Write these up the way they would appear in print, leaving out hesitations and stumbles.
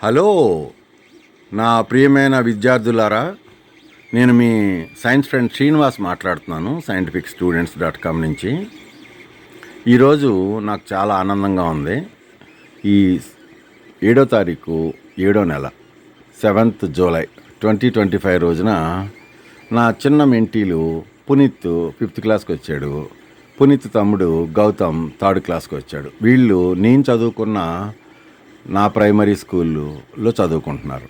Hello నా ప్రియమైన విద్యార్థులారా, నేను మీ సైన్స్ ఫ్రెండ్ శ్రీనివాస్ మాట్లాడుతున్నాను, scientificstudents.com నుంచి. ఈరోజు నాకు చాలా ఆనందంగా ఉంది. ఈ 7వ తారీఖు 7వ నెల 7th జూలై 2025 రోజున నా చిన్న మెంటీలు పునీత్ 5th క్లాస్కి వచ్చాడు. పునీత్ తమ్ముడు గౌతమ్ 3rd క్లాస్కి వచ్చాడు. వీళ్ళు నేను చదువుకున్న నా ప్రైమరీ స్కూల్లో చదువుకుంటున్నారు,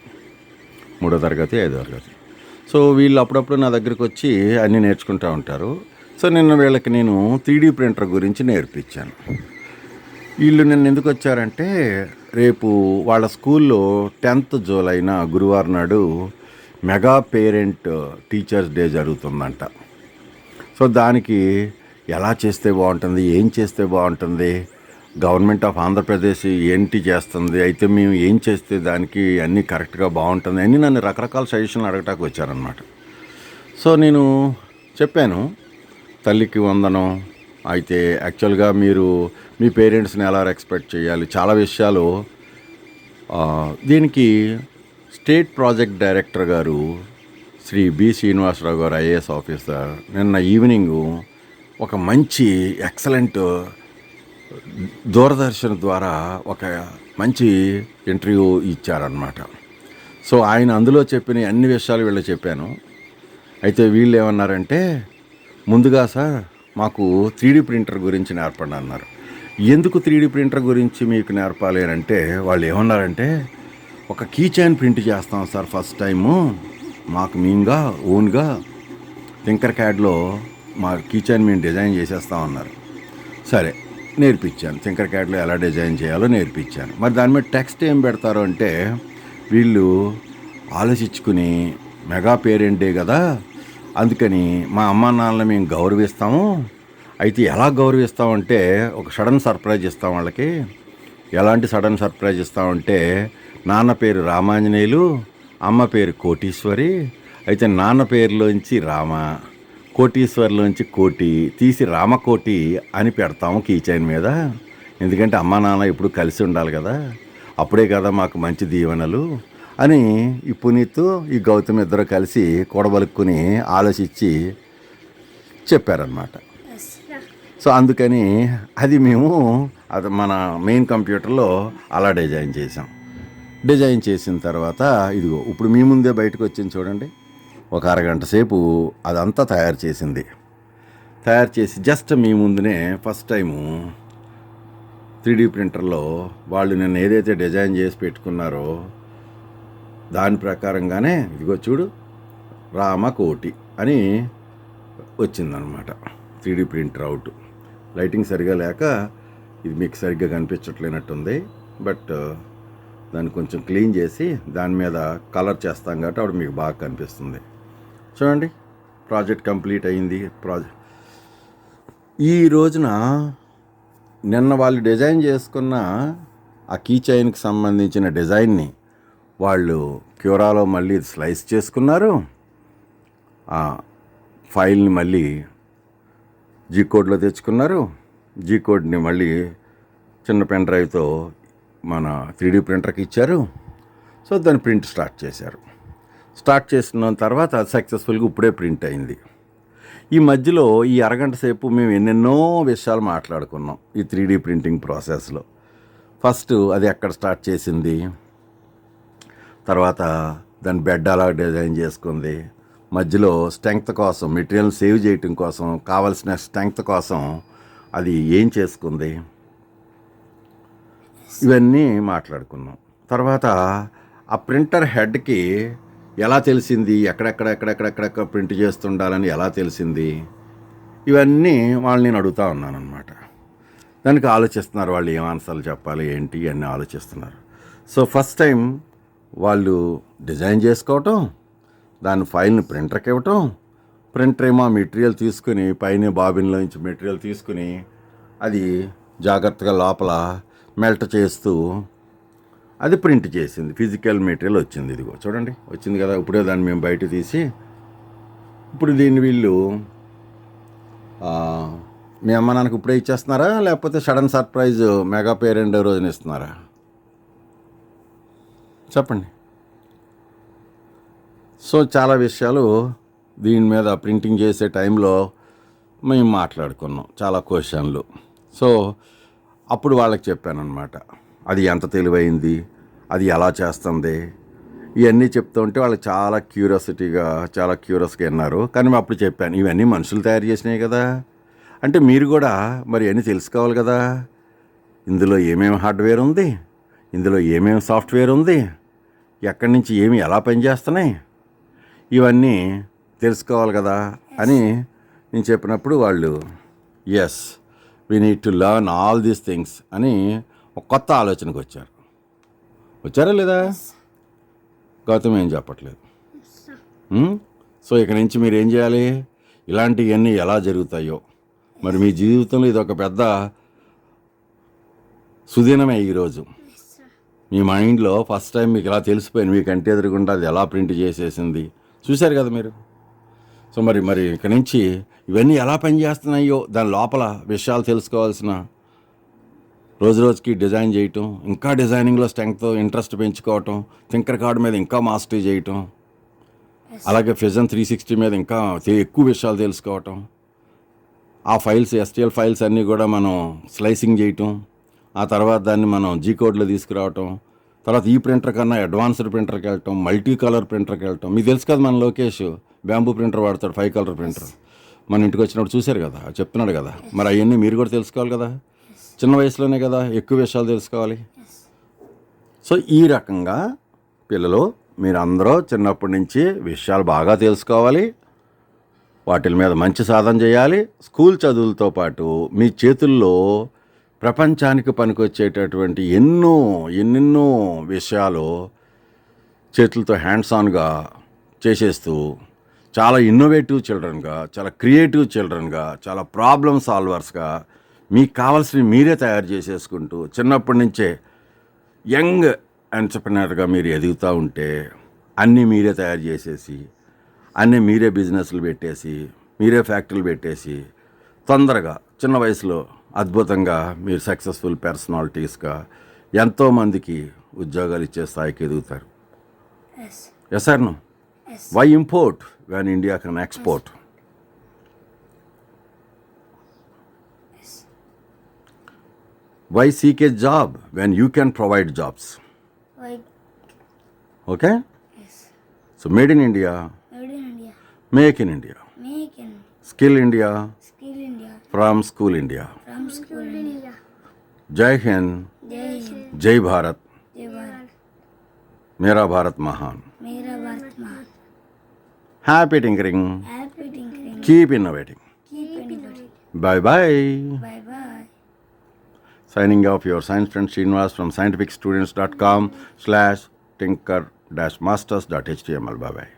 3వ తరగతి 5వ తరగతి. సో వీళ్ళు అప్పుడప్పుడు నా దగ్గరికి వచ్చి అన్నీ నేర్చుకుంటూ ఉంటారు. సో నిన్న వీళ్ళకి నేను 3D ప్రింటర్ గురించి నేర్పించాను. వీళ్ళు నిన్న ఎందుకు వచ్చారంటే, రేపు వాళ్ళ స్కూల్లో 10th జూలైన గురువారం నాడు మెగా పేరెంట్ టీచర్స్ డే జరుగుతుందంట. సో దానికి ఎలా చేస్తే బాగుంటుంది, ఏం చేస్తే బాగుంటుంది, గవర్నమెంట్ ఆఫ్ ఆంధ్రప్రదేశ్ ఏంటి చేస్తుంది, అయితే మేము ఏం చేస్తే దానికి అన్నీ కరెక్ట్గా బాగుంటుంది అని నన్ను రకరకాల సజెషన్లు అడగటానికి వచ్చారనమాట. సో నేను చెప్పాను, తల్లికి వందనం అయితే యాక్చువల్గా మీరు మీ పేరెంట్స్ని ఎలా రెస్పెక్ట్ చేయాలి, చాలా విషయాలు. దీనికి స్టేట్ ప్రాజెక్ట్ డైరెక్టర్ గారు శ్రీ బి శ్రీనివాసరావు గారు ఐఏఎస్ ఆఫీసర్ నిన్న ఈవినింగు ఒక మంచి ఎక్సలెంట్ దూరదర్శన్ ద్వారా ఒక మంచి ఇంటర్వ్యూ ఇచ్చారనమాట. సో ఆయన అందులో చెప్పిన అన్ని విషయాలు వీళ్ళు చెప్పాను. అయితే వీళ్ళు ఏమన్నారంటే, ముందుగా సార్ మాకు 3D ప్రింటర్ గురించి నేర్పండి అన్నారు. ఎందుకు 3D ప్రింటర్ గురించి మీకు నేర్పాలి అని అంటే, వాళ్ళు ఏమన్నారంటే, ఒక కీ చైన్ ప్రింట్ చేస్తాం సార్ ఫస్ట్ టైము, మాకు మేముగా ఓన్గా థింకర్ క్యాడ్లో మా కీ చైన్ మేము డిజైన్ చేసేస్తామన్నారు. సరే నేర్పించాను, థింకర్ క్యాడ్లో ఎలా డిజైన్ చేయాలో నేర్పించాను. మరి దాని మీద టెక్స్ట్ ఏం పెడతారు అంటే, వీళ్ళు ఆలోచించుకుని మెగా పేరెంట్ డే కదా, అందుకని మా అమ్మా నాన్నలు మేము గౌరవిస్తాము. అయితే ఎలా గౌరవిస్తామంటే, ఒక సడన్ సర్ప్రైజ్ ఇస్తాం వాళ్ళకి. ఎలాంటి సడన్ సర్ప్రైజ్ ఇస్తామంటే, నాన్న పేరు రామాంజనేయులు, అమ్మ పేరు కోటీశ్వరి. అయితే నాన్న పేరులోంచి రామ, కోటీశ్వర్లోంచి కోటి తీసి రామకోటి అని పెడతాము కీ చైన్ మీద. ఎందుకంటే అమ్మా నాన్న ఇప్పుడు కలిసి ఉండాలి కదా, అప్పుడే కదా మాకు మంచి దీవెనలు అని ఈ పునీత్ ఈ గౌతమ్ ఇద్దరు కలిసి కూడబలుక్కుని ఆలోచించి చెప్పారనమాట. సో అందుకని అది మేము అది మన మెయిన్ కంప్యూటర్లో అలా డిజైన్ చేసాం. డిజైన్ చేసిన తర్వాత ఇదిగో ఇప్పుడు మీ ముందే బయటకు వచ్చింది చూడండి. ఒక అరగంట సేపు అదంతా తయారు చేసి జస్ట్ మీ ముందునే ఫస్ట్ టైము 3D ప్రింటర్లో వాళ్ళు నిన్న ఏదైతే డిజైన్ చేసి పెట్టుకున్నారో దాని ప్రకారంగానే ఇదిగో చూడు రామకోటి అని వచ్చిందనమాట 3D ప్రింటర్ అవుట్. లైటింగ్ సరిగా లేక ఇది మీకు సరిగ్గా కనిపించట్లేనట్టుంది, బట్ దాన్ని కొంచెం క్లీన్ చేసి దాని మీద కలర్ చేస్తాం కాబట్టి అప్పుడు మీకు బాగా కనిపిస్తుంది. చూడండి, ప్రాజెక్ట్ కంప్లీట్ అయింది. ఈ రోజున నిన్న వాళ్ళు డిజైన్ చేసుకున్న ఆ కీ చైన్కి సంబంధించిన డిజైన్ని వాళ్ళు క్యూరాలో మళ్ళీ స్లైస్ చేసుకున్నారు. ఆ ఫైల్ని మళ్ళీ జీ కోడ్లో తెచ్చుకున్నారు. జీ కోడ్ని మళ్ళీ చిన్న పెన్ డ్రైవ్తో మన 3D ప్రింటర్కి ఇచ్చారు. సో దాన్ని ప్రింట్ స్టార్ట్ చేసిన తర్వాత సక్సెస్ఫుల్గా ఇప్పుడే ప్రింట్ అయింది. ఈ మధ్యలో ఈ అరగంట సేపు మేము ఎన్నెన్నో విషయాలు మాట్లాడుకున్నాం ఈ 3D ప్రింటింగ్ ప్రాసెస్లో. ఫస్ట్ అది ఎక్కడ స్టార్ట్ చేసింది, తర్వాత దాని బెడ్ అలా డిజైన్ చేసుకుంది, మధ్యలో స్ట్రెంగ్త్ కోసం మెటీరియల్ సేవ్ చేయటం కోసం కావాల్సిన స్ట్రెంగ్త్ కోసం అది ఏం చేసుకుంది, ఇవన్నీ మాట్లాడుకున్నాం. తర్వాత ఆ ప్రింటర్ హెడ్కి ఎలా తెలిసింది, ఎక్కడెక్కడ ప్రింట్ చేస్తుండాలని ఎలా తెలిసింది, ఇవన్నీ వాళ్ళు నేను అడుగుతూ ఉన్నాను అనమాట. దానికి ఆలోచిస్తున్నారు వాళ్ళు, ఏం ఆన్సర్లు చెప్పాలి ఏంటి అన్నీ ఆలోచిస్తున్నారు. సో ఫస్ట్ టైం వాళ్ళు డిజైన్ చేసుకోవటం, దాని ఫైల్ని ప్రింటర్కి ఇవ్వటం, ప్రింటర్ ఏమో మెటీరియల్ తీసుకుని పైన బాబిన్లోంచి మెటీరియల్ తీసుకుని అది జాగ్రత్తగా లోపల మెల్ట్ చేస్తూ అది ప్రింట్ చేసింది. ఫిజికల్ మెటీరియల్ వచ్చింది, ఇదిగో చూడండి వచ్చింది కదా. ఇప్పుడే దాన్ని మేము బయట తీసి ఇప్పుడు దీన్ని వీళ్ళు మీ అమ్మ నాన్నకు ఇప్పుడే ఇచ్చేస్తున్నారా, లేకపోతే సడన్ సర్ప్రైజ్ మెగా పేరెంట్ రోజున ఇస్తున్నారా? చెప్పండి. సో చాలా విషయాలు దీని మీద ప్రింటింగ్ చేసే టైంలో మేము మాట్లాడుకున్నాం, చాలా క్వశ్చన్లు. సో అప్పుడు వాళ్ళకి చెప్పానన్నమాట, అది ఎంత తెలివైంది, అది ఎలా చేస్తుంది, ఇవన్నీ చెప్తూ ఉంటే వాళ్ళు చాలా క్యూరియస్గా విన్నారు. కానీ అప్పుడు చెప్పాను, ఇవన్నీ మనుషులు తయారు చేసినాయి కదా, అంటే మీరు కూడా మరి అన్నీ తెలుసుకోవాలి కదా, ఇందులో ఏమేమి హార్డ్వేర్ ఉంది, ఇందులో ఏమేమి సాఫ్ట్వేర్ ఉంది, ఎక్కడి నుంచి ఏమి ఎలా పనిచేస్తున్నాయి, ఇవన్నీ తెలుసుకోవాలి కదా అని నేను చెప్పినప్పుడు వాళ్ళు yes we need to learn all these things అని ఒక కొత్త ఆలోచనకు వచ్చారా లేదా? గౌతమ్ ఏం చెప్పట్లేదు. సో ఇక నుంచి మీరు ఏం చేయాలి, ఇలాంటివన్నీ ఎలా జరుగుతాయో, మరి మీ జీవితంలో ఇది ఒక పెద్ద సుదినమే. ఈరోజు మీ మైండ్లో ఫస్ట్ టైం మీకు ఇలా తెలిసిపోయింది, మీ కంటి ఎదురుగుండా అది ఎలా ప్రింట్ చేసేసింది చూశారు కదా మీరు. సో మరి ఇక నుంచి ఇవన్నీ ఎలా పనిచేస్తున్నాయో దాని లోపల విషయాలు తెలుసుకోవాల్సిన, రోజుకి డిజైన్ చేయటం, ఇంకా డిజైనింగ్లో స్ట్రెంగ్త్ ఇంట్రెస్ట్ పెంచుకోవటం, థింకర్ కార్డ్ మీద ఇంకా మాస్టరీ చేయటం, అలాగే ఫిజన్ 360 మీద ఇంకా ఎక్కువ విషయాలు తెలుసుకోవటం, ఆ ఫైల్స్ STL ఫైల్స్ అన్నీ కూడా మనం స్లైసింగ్ చేయటం, ఆ తర్వాత దాన్ని మనం G కోడ్లో తీసుకురావటం, తర్వాత ఈ ప్రింటర్ కన్నా అడ్వాన్స్డ్ ప్రింటర్కి వెళ్ళటం, మల్టీ కలర్ ప్రింటర్కి వెళ్ళటం. మీకు తెలుసు కదా, మన లోకేష్ బ్యాంబూ ప్రింటర్ వాడతాడు, 5 కలర్ ప్రింటర్. మన ఇంటికి వచ్చినప్పుడు చూశారు కదా, చెప్తున్నాడు కదా. మరి అవన్నీ మీరు కూడా తెలుసుకోవాలి కదా, చిన్న వయసులోనే కదా ఎక్కువ విషయాలు తెలుసుకోవాలి. సో ఈ రకంగా పిల్లలు మీరందరూ చిన్నప్పటి నుంచి విషయాలు బాగా తెలుసుకోవాలి, వాటి మీద మంచి సాధన చేయాలి. స్కూల్ చదువులతో పాటు మీ చేతుల్లో ప్రపంచానికి పనికొచ్చేటటువంటి ఎన్నెన్నో విషయాలు చేతులతో హ్యాండ్స్ ఆన్గా చేసేస్తూ చాలా ఇన్నోవేటివ్ చిల్డ్రన్గా, చాలా క్రియేటివ్ చిల్డ్రన్గా, చాలా ప్రాబ్లమ్ సాల్వర్స్గా మీకు కావాల్సినవి మీరే తయారు చేసేసుకుంటూ చిన్నప్పటి నుంచే యంగ్ ఎంటర్‌ప్రెన్యూర్‌గా మీరు ఎదుగుతూ ఉంటే అన్నీ మీరే తయారు చేసేసి, అన్నీ మీరే బిజినెస్లు పెట్టేసి, మీరే ఫ్యాక్టరీలు పెట్టేసి తొందరగా చిన్న వయసులో అద్భుతంగా మీరు సక్సెస్ఫుల్ పర్సనాలిటీస్గా ఎంతోమందికి ఉద్యోగాలు ఇచ్చే స్థాయికి ఎదుగుతారు. Yes or no? Why import when India can export? Why seek a job when you can provide jobs? Why? Okay? Yes. So made in India, make in India, skill India, from school India. Jai Hind, Jai Bharat, Mera Bharat Mahan. Happy tinkering. Keep innovating. Bye bye. Signing off, your science friend Srinivas from scientificstudents.com/tinker-masters.html. Bye bye.